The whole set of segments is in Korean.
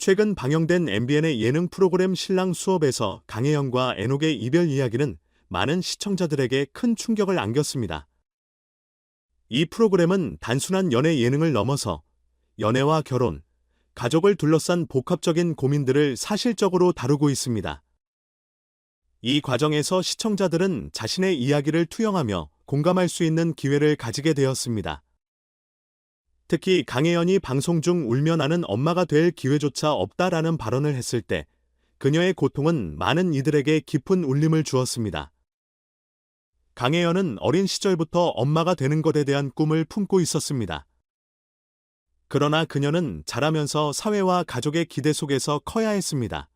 최근 방영된 MBN의 예능 프로그램 신랑 수업에서 강혜연과 애녹의 이별 이야기는 많은 시청자들에게 큰 충격을 안겼습니다. 이 프로그램은 단순한 연애 예능을 넘어서 연애와 결혼, 가족을 둘러싼 복합적인 고민들을 사실적으로 다루고 있습니다. 이 과정에서 시청자들은 자신의 이야기를 투영하며 공감할 수 있는 기회를 가지게 되었습니다. 특히 강혜연이 방송 중 울며 나는 엄마가 될 기회조차 없다라는 발언을 했을 때 그녀의 고통은 많은 이들에게 깊은 울림을 주었습니다. 강혜연은 어린 시절부터 엄마가 되는 것에 대한 꿈을 품고 있었습니다. 그러나 그녀는 자라면서 사회와 가족의 기대 속에서 커야 했습니다.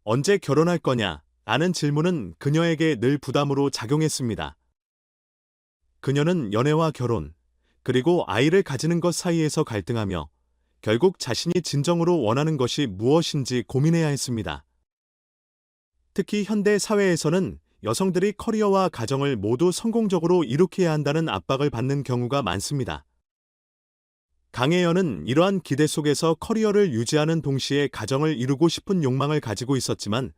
언제 결혼할 거냐? 라는 질문은 그녀에게 늘 부담으로 작용했습니다. 그녀는 연애와 결혼, 그리고 아이를 가지는 것 사이에서 갈등하며 결국 자신이 진정으로 원하는 것이 무엇인지 고민해야 했습니다. 특히 현대 사회에서는 여성들이 커리어와 가정을 모두 성공적으로 이룩해야 한다는 압박을 받는 경우가 많습니다. 강혜연은 이러한 기대 속에서 커리어를 유지하는 동시에 가정을 이루고 싶은 욕망을 가지고 있었지만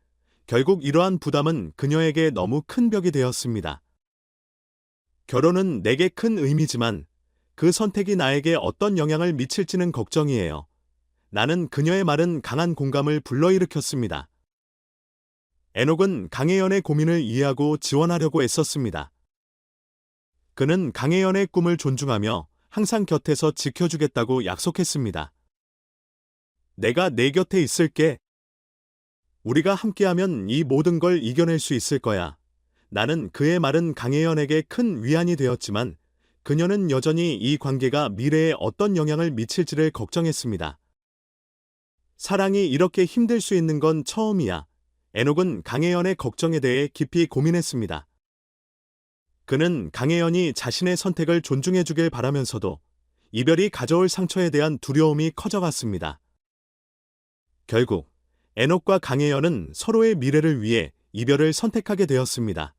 결국 이러한 부담은 그녀에게 너무 큰 벽이 되었습니다. 결혼은 내게 큰 의미지만 그 선택이 나에게 어떤 영향을 미칠지는 걱정이에요. 나는 그녀의 말은 강한 공감을 불러일으켰습니다. 애녹은 강혜연의 고민을 이해하고 지원하려고 애썼습니다. 그는 강혜연의 꿈을 존중하며 항상 곁에서 지켜주겠다고 약속했습니다. 내가 내 곁에 있을게. 우리가 함께하면 이 모든 걸 이겨낼 수 있을 거야. 나는 그의 말은 강혜연에게 큰 위안이 되었지만 그녀는 여전히 이 관계가 미래에 어떤 영향을 미칠지를 걱정했습니다. 사랑이 이렇게 힘들 수 있는 건 처음이야. 애녹은 강혜연의 걱정에 대해 깊이 고민했습니다. 그는 강혜연이 자신의 선택을 존중해주길 바라면서도 이별이 가져올 상처에 대한 두려움이 커져갔습니다. 결국 애녹과 강혜연은 서로의 미래를 위해 이별을 선택하게 되었습니다.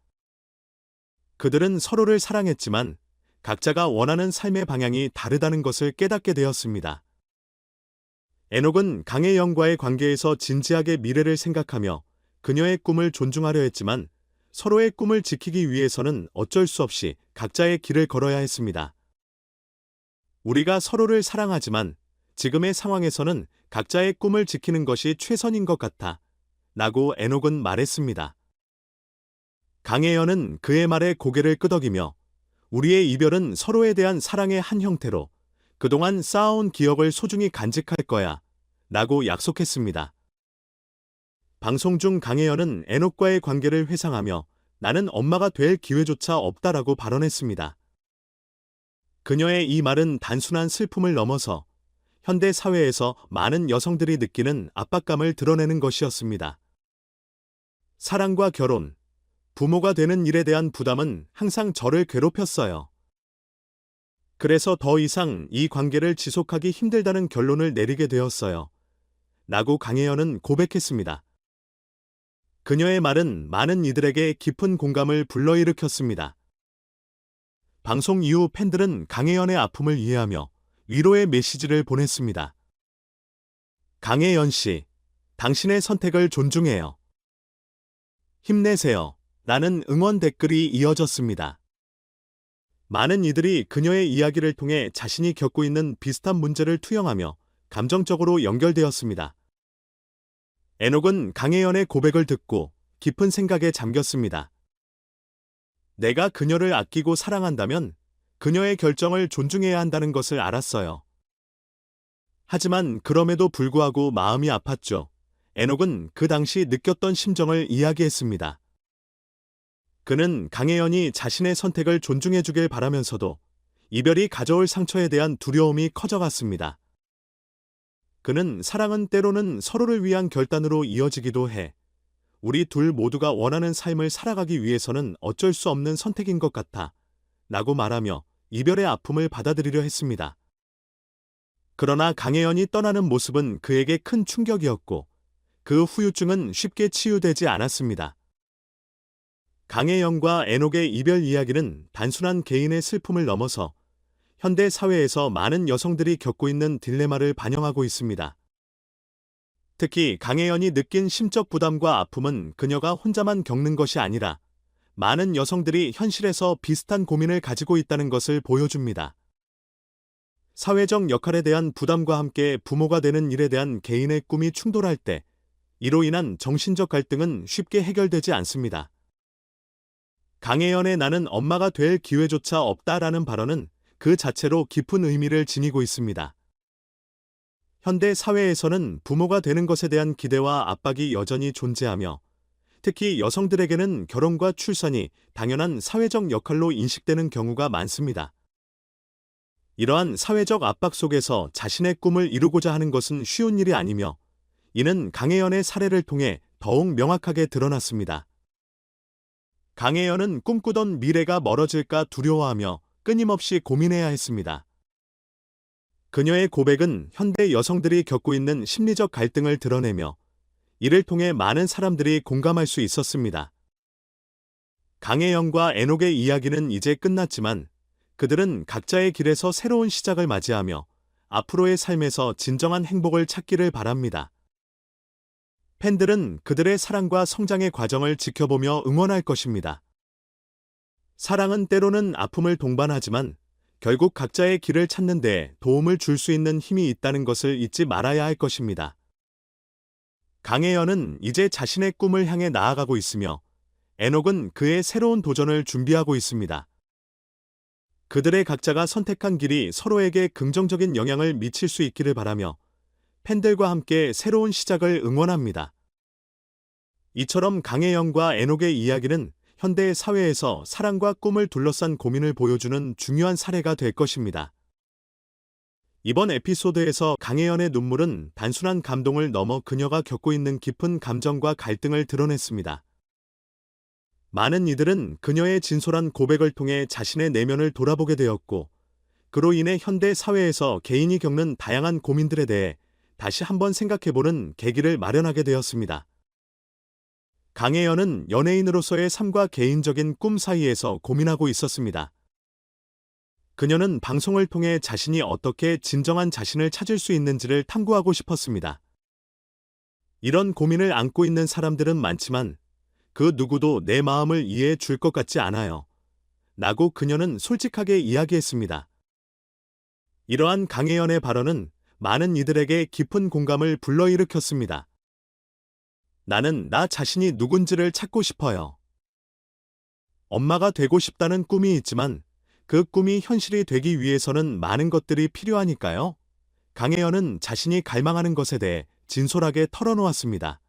그들은 서로를 사랑했지만 각자가 원하는 삶의 방향이 다르다는 것을 깨닫게 되었습니다. 애녹은 강혜연과의 관계에서 진지하게 미래를 생각하며 그녀의 꿈을 존중하려 했지만 서로의 꿈을 지키기 위해서는 어쩔 수 없이 각자의 길을 걸어야 했습니다. 우리가 서로를 사랑하지만 지금의 상황에서는 각자의 꿈을 지키는 것이 최선인 것 같아 라고 애녹은 말했습니다. 강혜연은 그의 말에 고개를 끄덕이며 우리의 이별은 서로에 대한 사랑의 한 형태로 그동안 쌓아온 기억을 소중히 간직할 거야 라고 약속했습니다. 방송 중 강혜연은 애녹과의 관계를 회상하며 나는 엄마가 될 기회조차 없다라고 발언했습니다. 그녀의 이 말은 단순한 슬픔을 넘어서 현대 사회에서 많은 여성들이 느끼는 압박감을 드러내는 것이었습니다. 사랑과 결혼, 부모가 되는 일에 대한 부담은 항상 저를 괴롭혔어요. 그래서 더 이상 이 관계를 지속하기 힘들다는 결론을 내리게 되었어요. 라고 강혜연은 고백했습니다. 그녀의 말은 많은 이들에게 깊은 공감을 불러일으켰습니다. 방송 이후 팬들은 강혜연의 아픔을 이해하며 위로의 메시지를 보냈습니다. 강혜연 씨, 당신의 선택을 존중해요. 힘내세요. 라는 응원 댓글이 이어졌습니다. 많은 이들이 그녀의 이야기를 통해 자신이 겪고 있는 비슷한 문제를 투영하며 감정적으로 연결되었습니다. 애녹은 강혜연의 고백을 듣고 깊은 생각에 잠겼습니다. 내가 그녀를 아끼고 사랑한다면 그녀의 결정을 존중해야 한다는 것을 알았어요. 하지만 그럼에도 불구하고 마음이 아팠죠. 애녹은 그 당시 느꼈던 심정을 이야기했습니다. 그는 강혜연이 자신의 선택을 존중해주길 바라면서도 이별이 가져올 상처에 대한 두려움이 커져갔습니다. 그는 사랑은 때로는 서로를 위한 결단으로 이어지기도 해. 우리 둘 모두가 원하는 삶을 살아가기 위해서는 어쩔 수 없는 선택인 것 같아. 라고 말하며 이별의 아픔을 받아들이려 했습니다. 그러나 강혜연이 떠나는 모습은 그에게 큰 충격이었고 그 후유증은 쉽게 치유되지 않았습니다. 강혜연과 애녹의 이별 이야기는 단순한 개인의 슬픔을 넘어서 현대 사회에서 많은 여성들이 겪고 있는 딜레마를 반영하고 있습니다. 특히 강혜연이 느낀 심적 부담과 아픔은 그녀가 혼자만 겪는 것이 아니라 많은 여성들이 현실에서 비슷한 고민을 가지고 있다는 것을 보여줍니다. 사회적 역할에 대한 부담과 함께 부모가 되는 일에 대한 개인의 꿈이 충돌할 때 이로 인한 정신적 갈등은 쉽게 해결되지 않습니다. 강혜연의 나는 엄마가 될 기회조차 없다라는 발언은 그 자체로 깊은 의미를 지니고 있습니다. 현대 사회에서는 부모가 되는 것에 대한 기대와 압박이 여전히 존재하며 특히 여성들에게는 결혼과 출산이 당연한 사회적 역할로 인식되는 경우가 많습니다. 이러한 사회적 압박 속에서 자신의 꿈을 이루고자 하는 것은 쉬운 일이 아니며 이는 강혜연의 사례를 통해 더욱 명확하게 드러났습니다. 강혜연은 꿈꾸던 미래가 멀어질까 두려워하며 끊임없이 고민해야 했습니다. 그녀의 고백은 현대 여성들이 겪고 있는 심리적 갈등을 드러내며 이를 통해 많은 사람들이 공감할 수 있었습니다. 강혜연과 에녹의 이야기는 이제 끝났지만 그들은 각자의 길에서 새로운 시작을 맞이하며 앞으로의 삶에서 진정한 행복을 찾기를 바랍니다. 팬들은 그들의 사랑과 성장의 과정을 지켜보며 응원할 것입니다. 사랑은 때로는 아픔을 동반하지만 결국 각자의 길을 찾는 데 도움을 줄 수 있는 힘이 있다는 것을 잊지 말아야 할 것입니다. 강혜연은 이제 자신의 꿈을 향해 나아가고 있으며 에녹은 그의 새로운 도전을 준비하고 있습니다. 그들의 각자가 선택한 길이 서로에게 긍정적인 영향을 미칠 수 있기를 바라며 팬들과 함께 새로운 시작을 응원합니다. 이처럼 강혜연과 에녹의 이야기는 현대 사회에서 사랑과 꿈을 둘러싼 고민을 보여주는 중요한 사례가 될 것입니다. 이번 에피소드에서 강혜연의 눈물은 단순한 감동을 넘어 그녀가 겪고 있는 깊은 감정과 갈등을 드러냈습니다. 많은 이들은 그녀의 진솔한 고백을 통해 자신의 내면을 돌아보게 되었고, 그로 인해 현대 사회에서 개인이 겪는 다양한 고민들에 대해 다시 한번 생각해보는 계기를 마련하게 되었습니다. 강혜연은 연예인으로서의 삶과 개인적인 꿈 사이에서 고민하고 있었습니다. 그녀는 방송을 통해 자신이 어떻게 진정한 자신을 찾을 수 있는지를 탐구하고 싶었습니다. 이런 고민을 안고 있는 사람들은 많지만 그 누구도 내 마음을 이해해 줄 것 같지 않아요. 라고 그녀는 솔직하게 이야기했습니다. 이러한 강혜연의 발언은 많은 이들에게 깊은 공감을 불러일으켰습니다. 나는 나 자신이 누군지를 찾고 싶어요. 엄마가 되고 싶다는 꿈이 있지만 그 꿈이 현실이 되기 위해서는 많은 것들이 필요하니까요. 강혜연은 자신이 갈망하는 것에 대해 진솔하게 털어놓았습니다.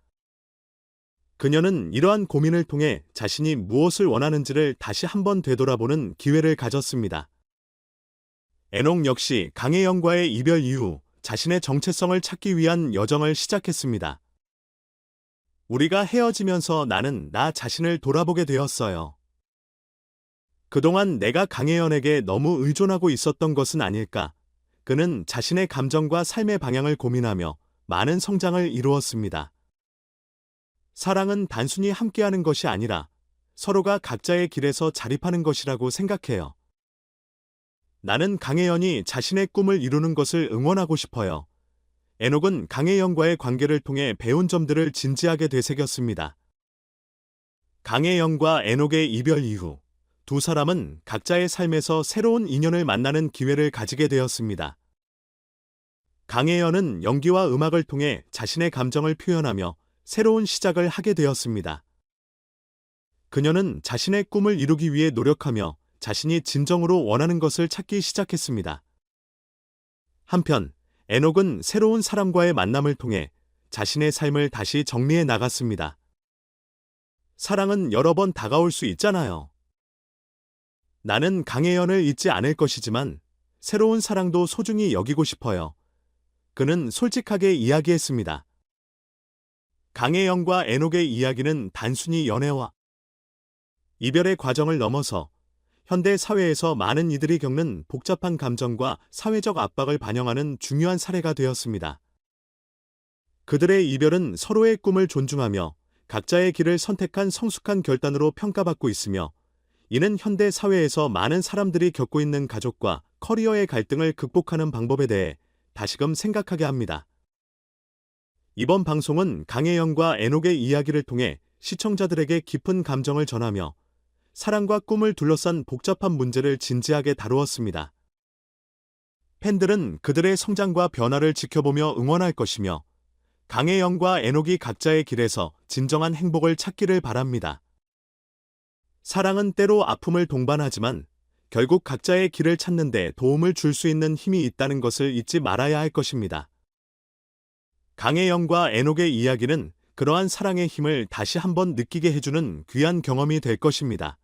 그녀는 이러한 고민을 통해 자신이 무엇을 원하는지를 다시 한번 되돌아보는 기회를 가졌습니다. 에녹 역시 강혜연과의 이별 이후 자신의 정체성을 찾기 위한 여정을 시작했습니다. 우리가 헤어지면서 나는 나 자신을 돌아보게 되었어요. 그동안 내가 강혜연에게 너무 의존하고 있었던 것은 아닐까? 그는 자신의 감정과 삶의 방향을 고민하며 많은 성장을 이루었습니다. 사랑은 단순히 함께하는 것이 아니라 서로가 각자의 길에서 자립하는 것이라고 생각해요. 나는 강혜연이 자신의 꿈을 이루는 것을 응원하고 싶어요. 에녹은 강혜연과의 관계를 통해 배운 점들을 진지하게 되새겼습니다. 강혜연과 에녹의 이별 이후 두 사람은 각자의 삶에서 새로운 인연을 만나는 기회를 가지게 되었습니다. 강혜연은 연기와 음악을 통해 자신의 감정을 표현하며 새로운 시작을 하게 되었습니다. 그녀는 자신의 꿈을 이루기 위해 노력하며 자신이 진정으로 원하는 것을 찾기 시작했습니다. 한편 에녹은 새로운 사람과의 만남을 통해 자신의 삶을 다시 정리해 나갔습니다. 사랑은 여러 번 다가올 수 있잖아요. 나는 강혜연을 잊지 않을 것이지만 새로운 사랑도 소중히 여기고 싶어요. 그는 솔직하게 이야기했습니다. 강혜연과 에녹의 이야기는 단순히 연애와 이별의 과정을 넘어서 현대 사회에서 많은 이들이 겪는 복잡한 감정과 사회적 압박을 반영하는 중요한 사례가 되었습니다. 그들의 이별은 서로의 꿈을 존중하며 각자의 길을 선택한 성숙한 결단으로 평가받고 있으며 이는 현대 사회에서 많은 사람들이 겪고 있는 가족과 커리어의 갈등을 극복하는 방법에 대해 다시금 생각하게 합니다. 이번 방송은 강혜영과 에녹의 이야기를 통해 시청자들에게 깊은 감정을 전하며 사랑과 꿈을 둘러싼 복잡한 문제를 진지하게 다루었습니다. 팬들은 그들의 성장과 변화를 지켜보며 응원할 것이며 강혜영과 에녹이 각자의 길에서 진정한 행복을 찾기를 바랍니다. 사랑은 때로 아픔을 동반하지만 결국 각자의 길을 찾는 데 도움을 줄 수 있는 힘이 있다는 것을 잊지 말아야 할 것입니다. 강혜영과 에녹의 이야기는 그러한 사랑의 힘을 다시 한번 느끼게 해주는 귀한 경험이 될 것입니다.